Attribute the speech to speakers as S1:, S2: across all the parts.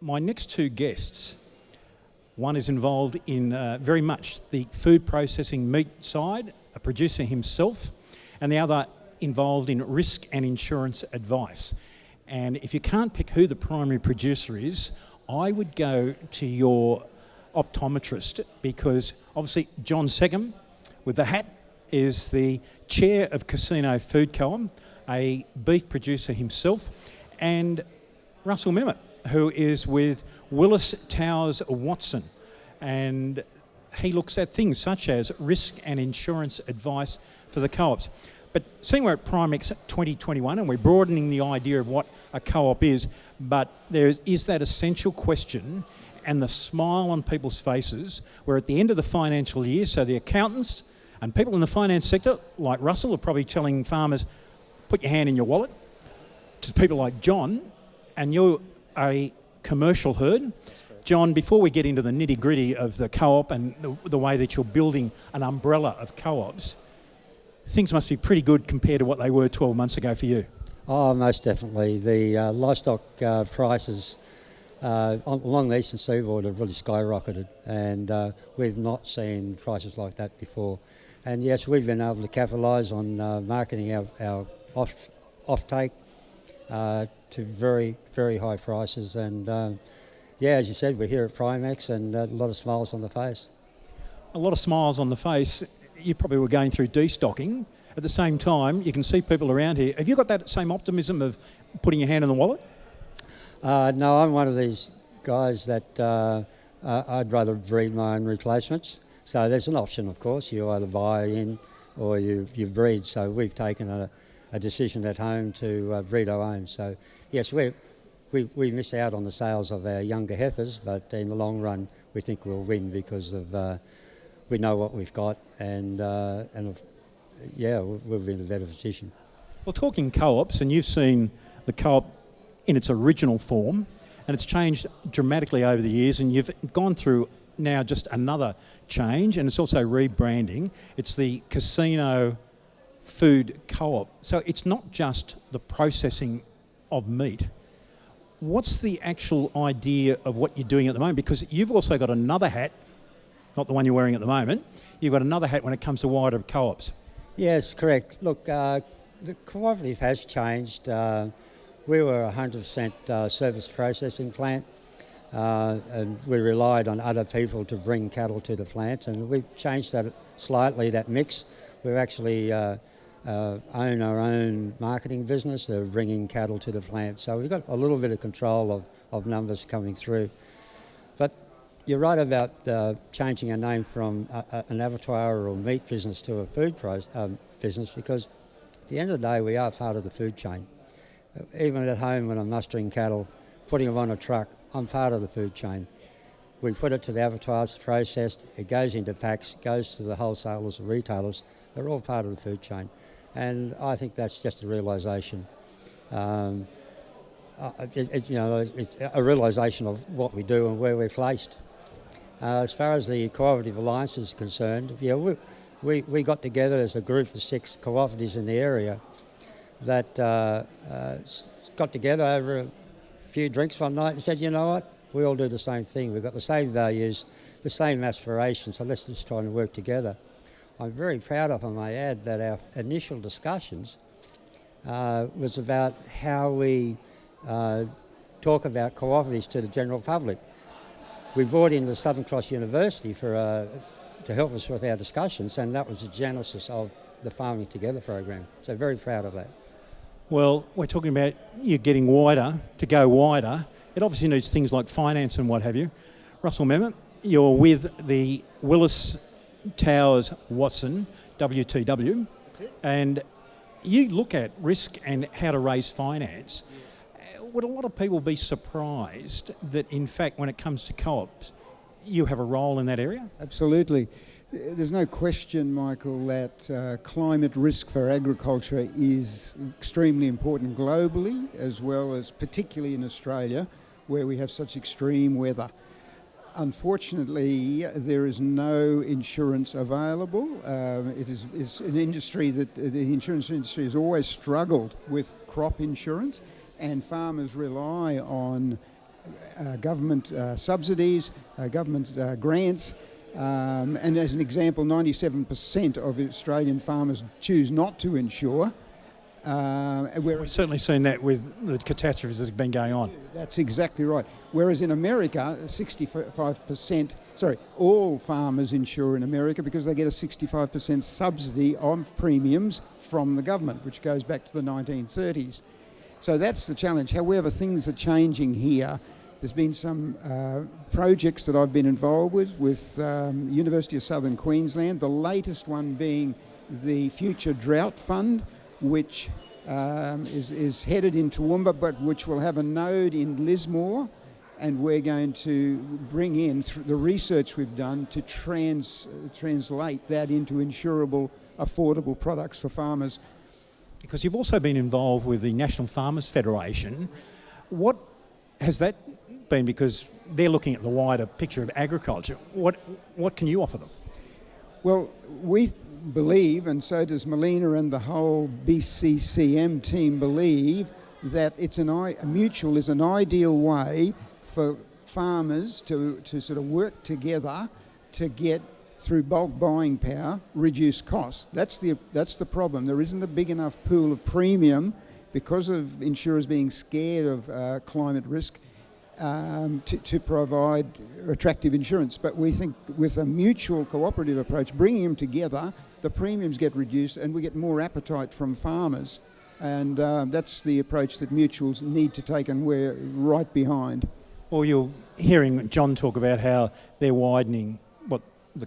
S1: my next two guests, one is involved in very much the food processing meat side, a producer himself, and the other involved in risk and insurance advice. And if you can't pick who the primary producer is, I would go to your optometrist, because obviously John Segham with the hat is the chair of Casino Food Co-op, a beef producer himself, and Russell Memmott, who is with Willis Towers Watson, and he looks at things such as risk and insurance advice for the co-ops. But seeing we're at Primex 2021 and we're broadening the idea of what a co-op is, but there is that essential question and the smile on people's faces. We're at the end of the financial year, so the accountants and people in the finance sector, like Russell, are probably telling farmers, put your hand in your wallet. To people like John, and you're a commercial herd. John, before we get into the nitty-gritty of the co-op and the way that you're building an umbrella of co-ops, things must be pretty good compared to what they were 12 months ago for you.
S2: Oh, most definitely. The livestock prices along the eastern seaboard have really skyrocketed, and we've not seen prices like that before. And yes, we've been able to capitalise on marketing our off-take to very, very high prices. And yeah, as you said, we're here at Primex, and a lot of smiles on the face.
S1: A lot of smiles on the face. You probably were going through destocking. At the same time, you can see people around here. Have you got that same optimism of putting your hand in the wallet?
S2: No, I'm one of these guys that I'd rather breed my own replacements. So there's an option, of course. You either buy in or you breed. So we've taken a decision at home to breed our own. So yes, we miss out on the sales of our younger heifers, but in the long run, we think we'll win because of we know what we've got, and yeah, we'll be in a better position.
S1: Well, talking co-ops, and you've seen the co-op in its original form, and it's changed dramatically over the years, and you've gone through now just another change, and it's also rebranding. It's the Casino Food Co-op. So it's not just the processing of meat. What's the actual idea of what you're doing at the moment? Because you've also got another hat, not the one you're wearing at the moment. You've got another hat when it comes to wider co-ops.
S2: Yes, correct. Look, the cooperative has changed. We were a 100% service processing plant, and we relied on other people to bring cattle to the plant, and we've changed that slightly, that mix. We've actually own our own marketing business of bringing cattle to the plant, so we've got a little bit of control of numbers coming through. But you're right about changing our name from an abattoir or meat business to a food business, because at the end of the day we are part of the food chain. Even at home when I'm mustering cattle, putting them on a truck, I'm part of the food chain. We put it to the abattoirs, it's processed, it goes into packs, goes to the wholesalers and retailers. They're all part of the food chain. And I think that's just a realisation. It's a realisation of what we do and where we're placed. As far as the Cooperative Alliance is concerned, yeah, we got together as a group of 6 cooperatives in the area that got together over a few drinks one night and said, you know what, we all do the same thing. We've got the same values, the same aspirations, so let's just try and work together. I'm very proud of, I may add, that our initial discussions was about how we talk about cooperatives to the general public. We brought in the Southern Cross University to help us with our discussions, and that was the genesis of the Farming Together program. So very proud of that.
S1: Well, we're talking about you getting wider, to go wider. It obviously needs things like finance and what have you. Russell Memmott, you're with the Willis Towers Watson, WTW, and you look at risk and how to raise finance. Would a lot of people be surprised that, in fact, when it comes to co-ops, you have a role in that area?
S3: Absolutely. There's no question, Michael, that climate risk for agriculture is extremely important globally, as well as particularly in Australia, where we have such extreme weather. Unfortunately, there is no insurance available. It's an industry that the insurance industry has always struggled with crop insurance, and farmers rely on government subsidies, government grants. And as an example, 97% of Australian farmers choose not to insure.
S1: We've certainly seen that with the catastrophes that have been going on.
S3: That's exactly right. Whereas in America, 65%, all farmers insure in America because they get a 65% subsidy on premiums from the government, which goes back to the 1930s. So that's the challenge. However, things are changing here. There's been some projects that I've been involved with University of Southern Queensland, the latest one being the Future Drought Fund, which is headed in Toowoomba, but which will have a node in Lismore, and we're going to bring in the research we've done to translate that into insurable, affordable products for farmers.
S1: Because you've also been involved with the National Farmers Federation. What has that been? Because they're looking at the wider picture of agriculture. What can you offer them?
S3: Well, we believe, and so does Melina and the whole BCCM team believe, that a mutual is an ideal way for farmers to sort of work together to get, through bulk buying power, reduce costs. That's the problem. There isn't a big enough pool of premium because of insurers being scared of climate risk to provide attractive insurance. But we think with a mutual cooperative approach, bringing them together, the premiums get reduced and we get more appetite from farmers. And that's the approach that mutuals need to take, and we're right behind.
S1: Well, you're hearing John talk about how they're widening what the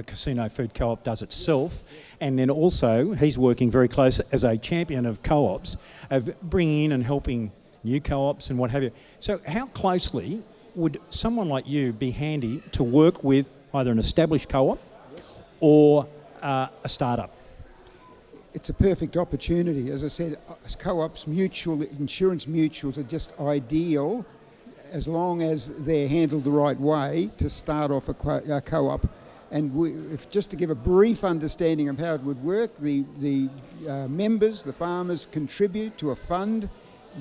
S1: Casino Food Co-op does itself, and then also he's working very close as a champion of co-ops, of bringing in and helping new co-ops and what have you. So how closely would someone like you be handy to work with either an established co-op or a startup?
S3: It's a perfect opportunity. As I said, co-ops, insurance mutuals are just ideal as long as they're handled the right way to start off a co-op. And just to give a brief understanding of how it would work, the members, the farmers, contribute to a fund.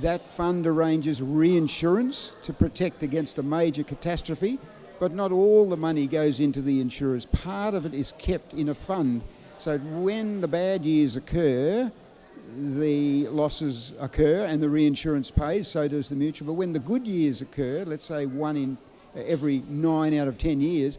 S3: That fund arranges reinsurance to protect against a major catastrophe, but not all the money goes into the insurers. Part of it is kept in a fund. So when the bad years occur, the losses occur and the reinsurance pays, so does the mutual. But when the good years occur, let's say 1 in every 9 out of 10 years,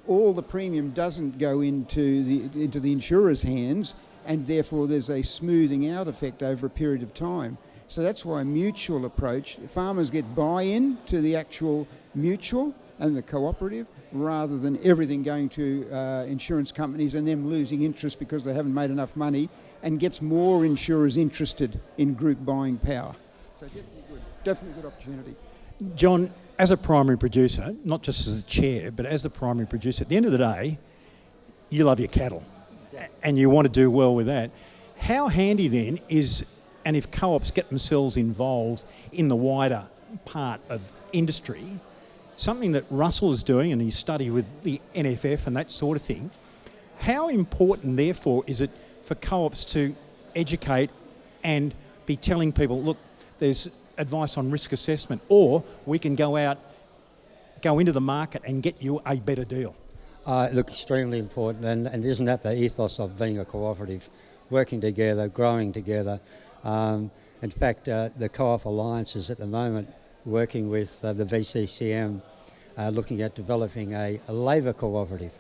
S3: all the premium doesn't go into the insurer's hands, and therefore there's a smoothing out effect over a period of time. So that's why a mutual approach, farmers get buy-in to the actual mutual and the cooperative, rather than everything going to insurance companies and them losing interest because they haven't made enough money, and gets more insurers interested in group buying power. So definitely good opportunity.
S1: John, as a primary producer, not just as a chair, but as the primary producer, at the end of the day, you love your cattle and you want to do well with that. How handy then is, and if co-ops get themselves involved in the wider part of industry, something that Russell is doing, and his study with the NFF and that sort of thing, how important therefore is it for co-ops to educate and be telling people, look, there's advice on risk assessment, or we can go into the market and get you a better deal?
S2: Look, extremely important, and isn't that the ethos of being a cooperative? Working together, growing together. In fact, the Co-op Alliance is at the moment working with the VCCM, looking at developing a labour cooperative.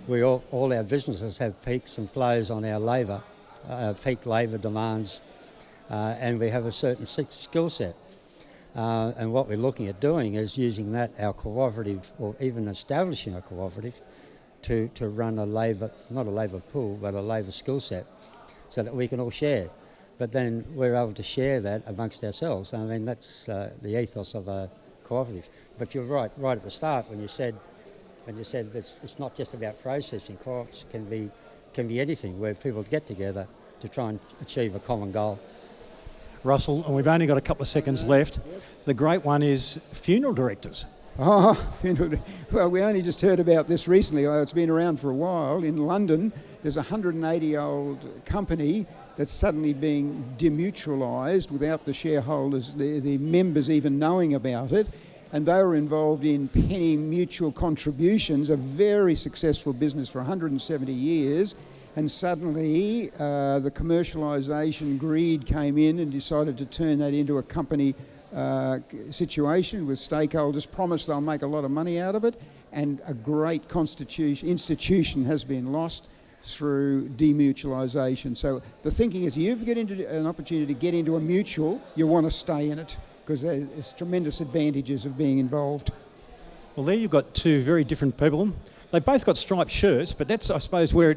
S2: All our businesses have peaks and flows on our labour, peak labour demands, and we have a certain skill set. And what we're looking at doing is using that, our cooperative, or even establishing a cooperative, to run a labour, not a labour pool, but a labour skill set, so that we can all share. But then we're able to share that amongst ourselves. I mean, that's the ethos of a cooperative. But you're right at the start when you said that it's not just about processing. Co-ops can be anything where people get together to try and achieve a common goal.
S1: Russell, and we've only got a couple of seconds left. Yes. The great one is funeral directors.
S3: Oh, well, we only just heard about this recently. It's been around for a while. In London, there's a 180-year-old company that's suddenly being demutualised without the shareholders, the members even knowing about it. and they were involved in penny mutual contributions, a very successful business for 170 years. And suddenly the commercialisation greed came in and decided to turn that into a company situation with stakeholders, promised they'll make a lot of money out of it, and a great institution has been lost through demutualisation. So the thinking is, you get into an opportunity to get into a mutual, you want to stay in it, because there's tremendous advantages of being involved.
S1: Well, there you've got two very different people. They've both got striped shirts, but that's, I suppose, where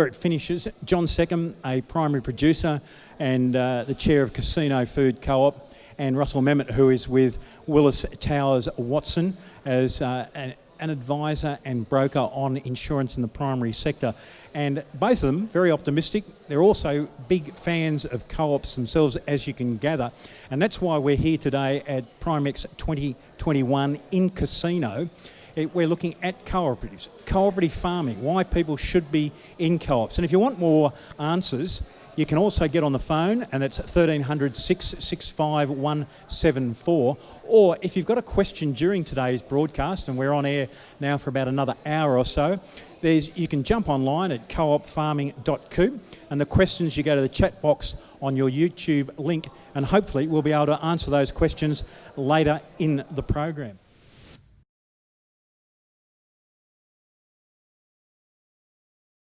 S1: it finishes. John Seckham, a primary producer and the chair of Casino Food Co-op, and Russell Memmott, who is with Willis Towers Watson as an advisor and broker on insurance in the primary sector. And both of them very optimistic. They're also big fans of co-ops themselves, as you can gather. And that's why we're here today at Primex 2021 in Casino. We're looking at cooperatives, cooperative farming, why people should be in co-ops. And if you want more answers, you can also get on the phone, and it's 1300 665 174. Or if you've got a question during today's broadcast, and we're on air now for about another hour or so, you can jump online at coopfarming.coop, and the questions, you go to the chat box on your YouTube link, and hopefully we'll be able to answer those questions later in the program.